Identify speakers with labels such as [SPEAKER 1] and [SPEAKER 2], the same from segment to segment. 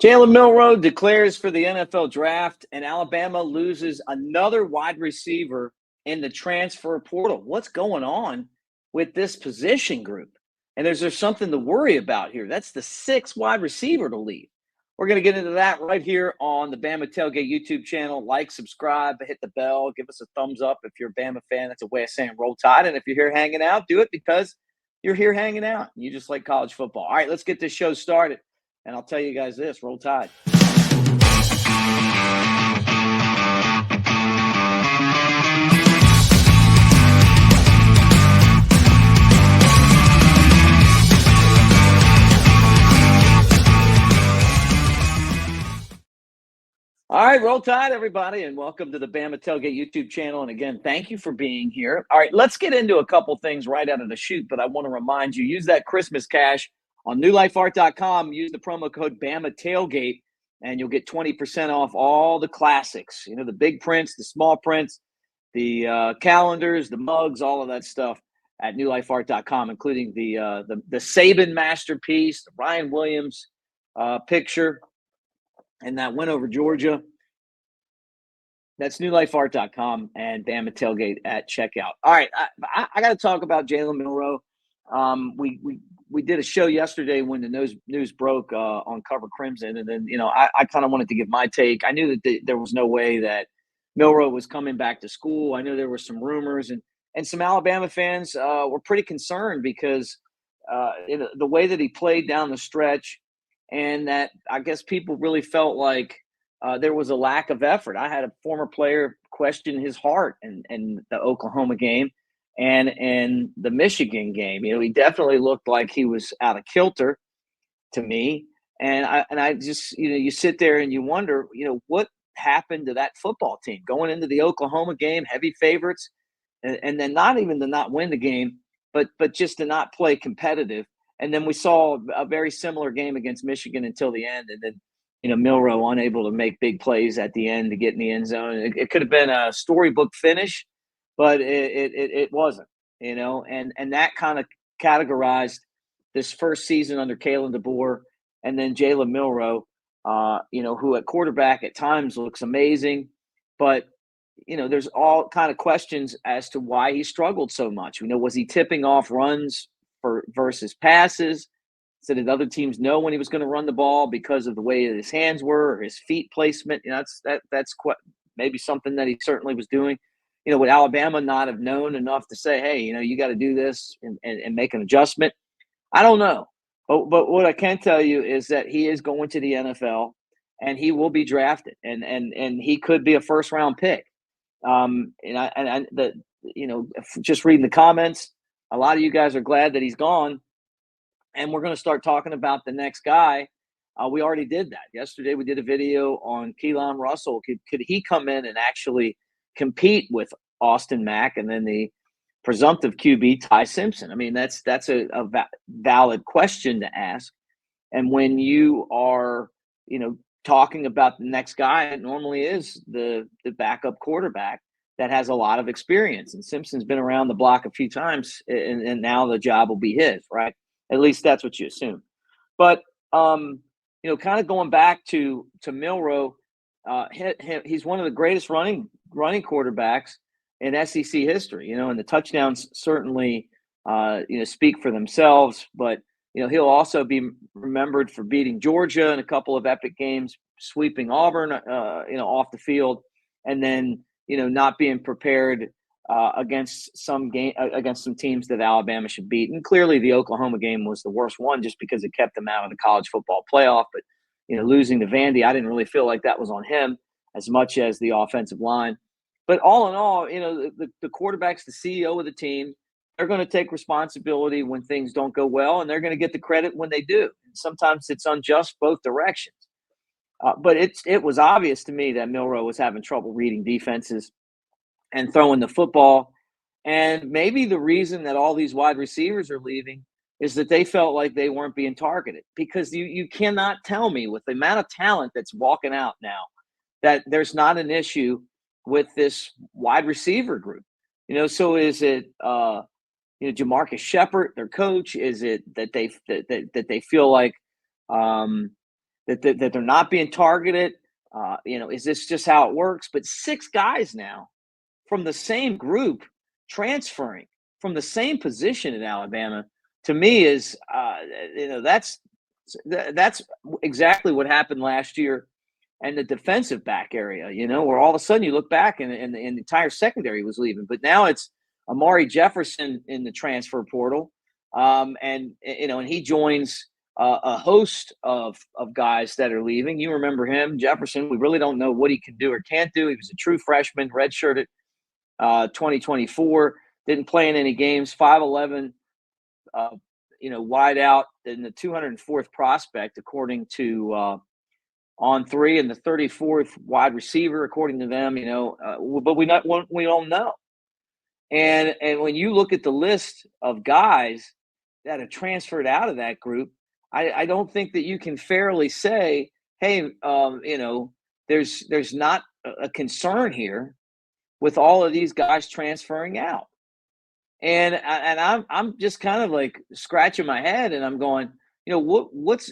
[SPEAKER 1] Jalen Milroe declares for the NFL draft, and Alabama loses another wide receiver in the transfer portal. What's going on with this position group? And is there something to worry about here? That's the sixth wide receiver to leave. We're going to get into that right here on the Bama Tailgate YouTube channel. Like, subscribe, hit the bell, give us a thumbs up if you're a Bama fan. That's a way of saying roll tide. And if you're here hanging out, do it because you're here hanging out. You just like college football. All right, let's get this show started. And I'll tell you guys this, roll tide. All right, roll tide, everybody, and welcome to the Bama Tailgate YouTube channel. And again, thank you for being here. All right, let's get into a couple things right out of the chute, but I want to remind you, use that Christmas cash on newlifeart.com. Use the promo code Bama Tailgate, and you'll get 20% off all the classics. You know, the big prints, the small prints, the calendars, the mugs, all of that stuff at newlifeart.com, including the Saban masterpiece, the Ryan Williams picture, and that win over Georgia. That's newlifeart.com and Bama Tailgate at checkout. All right, I got to talk about Jalen Milroe. We did a show yesterday when the news broke on Cover Crimson, and then I kind of wanted to give my take. I knew that there was no way that Milroe was coming back to school. I knew there were some rumors, and some Alabama fans were pretty concerned because the way that he played down the stretch. And that I guess people really felt like there was a lack of effort. I had a former player question his heart in the Oklahoma game and the Michigan game. You know, he definitely looked like he was out of kilter to me. And I just, you sit there and you wonder, what happened to that football team going into the Oklahoma game, heavy favorites, and then not even to not win the game, but just to not play competitive. And then we saw a very similar game against Michigan until the end. And then, Milroe unable to make big plays at the end to get in the end zone. It could have been a storybook finish, but it wasn't, and that kind of categorized this first season under Kalen DeBoer. And then Jalen Milroe, who at quarterback at times looks amazing, but there's all kind of questions as to why he struggled so much. Was he tipping off runs versus passes? So did other teams know when he was going to run the ball because of the way his hands were or his feet placement? That's maybe something that he certainly was doing. Would Alabama not have known enough to say, hey, you got to do this and make an adjustment? I don't know. But what I can tell you is that he is going to the NFL and he will be drafted and he could be a first round pick. Just reading the comments, a lot of you guys are glad that he's gone, and we're going to start talking about the next guy. We already did that. Yesterday we did a video on Keelan Russell. Could he come in and actually compete with Austin Mack and then the presumptive QB Ty Simpson? I mean, that's a valid question to ask. And when you are, talking about the next guy, it normally is the backup quarterback that has a lot of experience. And Simpson's been around the block a few times, and now the job will be his, right? At least that's what you assume. But, kind of going back to Milroe, he's one of the greatest running quarterbacks in SEC history, and the touchdowns certainly, speak for themselves. But, he'll also be remembered for beating Georgia in a couple of epic games, sweeping Auburn, off the field, and then, not being prepared against some teams that Alabama should beat. And clearly the Oklahoma game was the worst one just because it kept them out of the college football playoff. But, losing to Vandy, I didn't really feel like that was on him as much as the offensive line. But all in all, the quarterback's the CEO of the team. They're going to take responsibility when things don't go well, and they're going to get the credit when they do. And sometimes it's unjust both directions. But it was obvious to me that Milroe was having trouble reading defenses and throwing the football. And maybe the reason that all these wide receivers are leaving is that they felt like they weren't being targeted. Because you cannot tell me, with the amount of talent that's walking out now, that there's not an issue with this wide receiver group. So is it Jamarcus Shepard, their coach? Is it that they feel like that they're not being targeted. Is this just how it works? But 6 guys now from the same group transferring from the same position in Alabama, to me is that's exactly what happened last year and the defensive back area, where all of a sudden you look back and the entire secondary was leaving. But now it's Amari Jefferson in the transfer portal. And he joins a host of guys that are leaving. You remember him, Jefferson. We really don't know what he can do or can't do. He was a true freshman, redshirted 2024, didn't play in any games, 5'11", wide out, and the 204th prospect, according to On3, and the 34th wide receiver, according to them, but we don't know. And when you look at the list of guys that have transferred out of that group, I don't think that you can fairly say, hey, there's not a concern here with all of these guys transferring out. And I'm just kind of like scratching my head, and I'm going, what's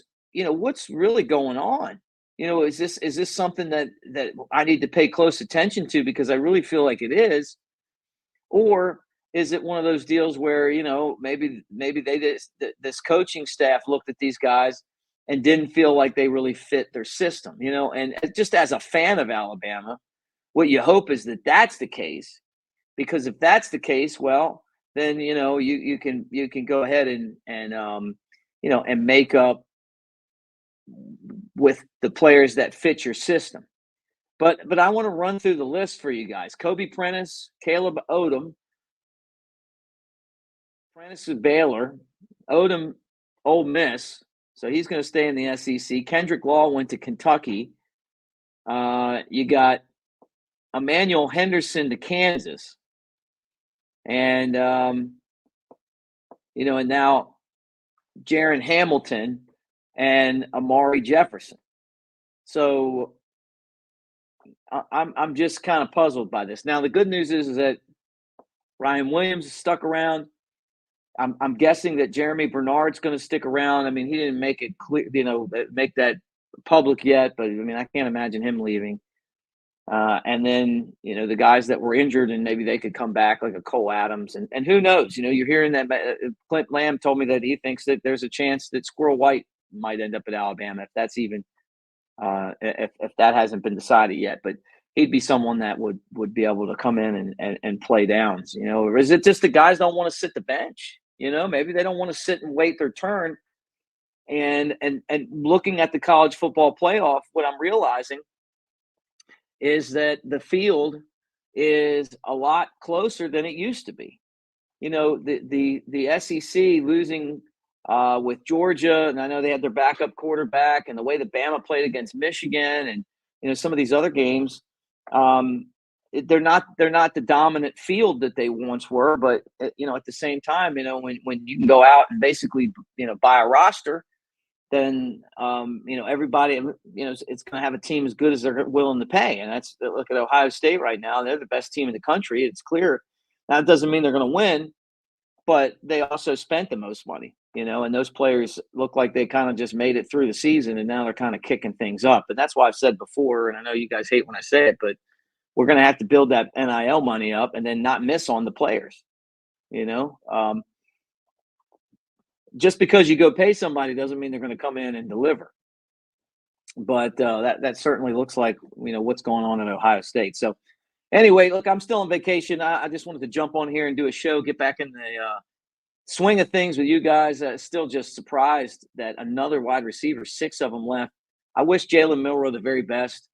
[SPEAKER 1] really going on? Is this something that I need to pay close attention to, because I really feel like it is, or is it one of those deals where maybe this coaching staff looked at these guys and didn't feel like they really fit their system, and just as a fan of Alabama, what you hope is that that's the case, because if that's the case, well, then you can go ahead and make up with the players that fit your system. But I want to run through the list for you guys. Kobe Prentice, Caleb Odom. Prentice is Baylor, Odom, Ole Miss, so he's going to stay in the SEC. Kendrick Law went to Kentucky. You got Emmanuel Henderson to Kansas. And, and now Jaron Hamilton and Amari Jefferson. So I'm just kind of puzzled by this. Now, the good news is that Ryan Williams is stuck around. I'm guessing that Jeremy Bernard's going to stick around. I mean, he didn't make it clear, make that public yet, but I mean, I can't imagine him leaving. And then, the guys that were injured, and maybe they could come back, like a Cole Adams, and who knows, you're hearing that Clint Lamb told me that he thinks that there's a chance that Squirrel White might end up at Alabama, if that's even, if that hasn't been decided yet, but he'd be someone that would be able to come in and play downs, or is it just the guys don't want to sit the bench? Maybe they don't want to sit and wait their turn. And looking at the college football playoff, what I'm realizing is that the field is a lot closer than it used to be. The SEC losing with Georgia, and I know they had their backup quarterback, and the way that Bama played against Michigan, and some of these other games, they're not the dominant field that they once were. But at the same time, when you can go out and basically buy a roster, then everybody it's going to have a team as good as they're willing to pay. And that's, look at Ohio State right now. They're the best team in the country. It's clear. Now, it doesn't mean they're going to win, but they also spent the most money, and those players look like they kind of just made it through the season, and now they're kind of kicking things up. And that's why I've said before, and I know you guys hate when I say it, but we're going to have to build that NIL money up and then not miss on the players. Just because you go pay somebody doesn't mean they're going to come in and deliver. But that certainly looks like what's going on in Ohio State. So anyway, look, I'm still on vacation. I just wanted to jump on here and do a show, get back in the swing of things with you guys. Still just surprised that another wide receiver, 6 of them left. I wish Jalen Milroe the very best.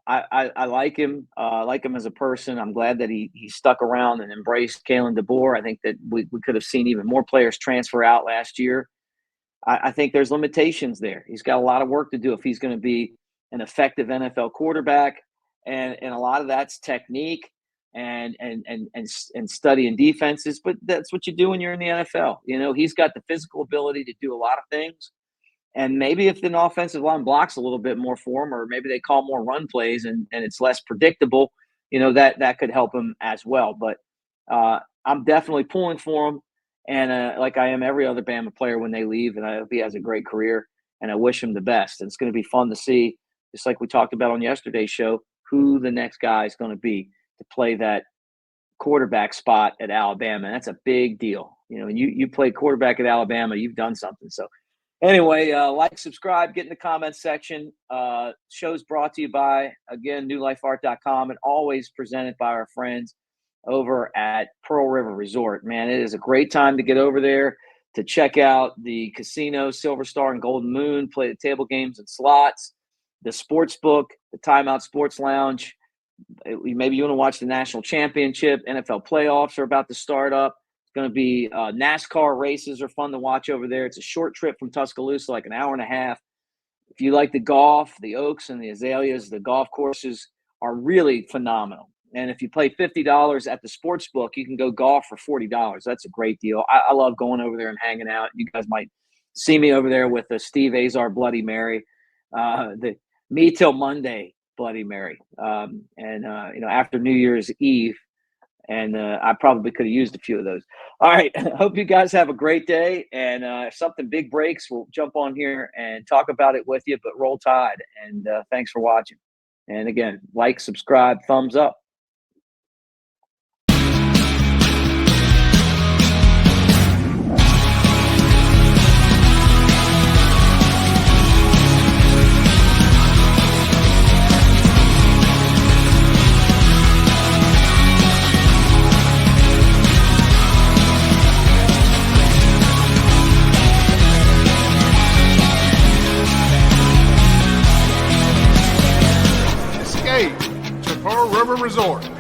[SPEAKER 1] I like him. I like him as a person. I'm glad that he stuck around and embraced Kalen DeBoer. I think that we could have seen even more players transfer out last year. I think there's limitations there. He's got a lot of work to do if he's going to be an effective NFL quarterback, and a lot of that's technique and studying defenses. But that's what you do when you're in the NFL. He's got the physical ability to do a lot of things. And maybe if the offensive line blocks a little bit more for him, or maybe they call more run plays and it's less predictable, that could help him as well. But I'm definitely pulling for him. And like I am every other Bama player when they leave, and I hope he has a great career. and I wish him the best. And it's going to be fun to see, just like we talked about on yesterday's show, who the next guy is going to be to play that quarterback spot at Alabama. That's a big deal. And you played quarterback at Alabama, you've done something. So anyway, like, subscribe, get in the comments section. Show's brought to you by, again, newlifeart.com, and always presented by our friends over at Pearl River Resort. Man, it is a great time to get over there to check out the casino, Silver Star and Golden Moon, play the table games and slots, the sports book, the Timeout Sports Lounge. Maybe you want to watch the national championship. NFL playoffs are about to start up. It's going to be NASCAR races are fun to watch over there. It's a short trip from Tuscaloosa, like an hour and a half. If you like the golf, the Oaks and the Azaleas, the golf courses are really phenomenal. And if you play $50 at the sports book, you can go golf for $40. That's a great deal. I love going over there and hanging out. You guys might see me over there with the Steve Azar Bloody Mary, the Me Till Monday Bloody Mary, after New Year's Eve. And I probably could have used a few of those. All right. Hope you guys have a great day. And if something big breaks, we'll jump on here and talk about it with you. But roll tide. And thanks for watching. And again, like, subscribe, thumbs up.
[SPEAKER 2] To Pearl River Resort.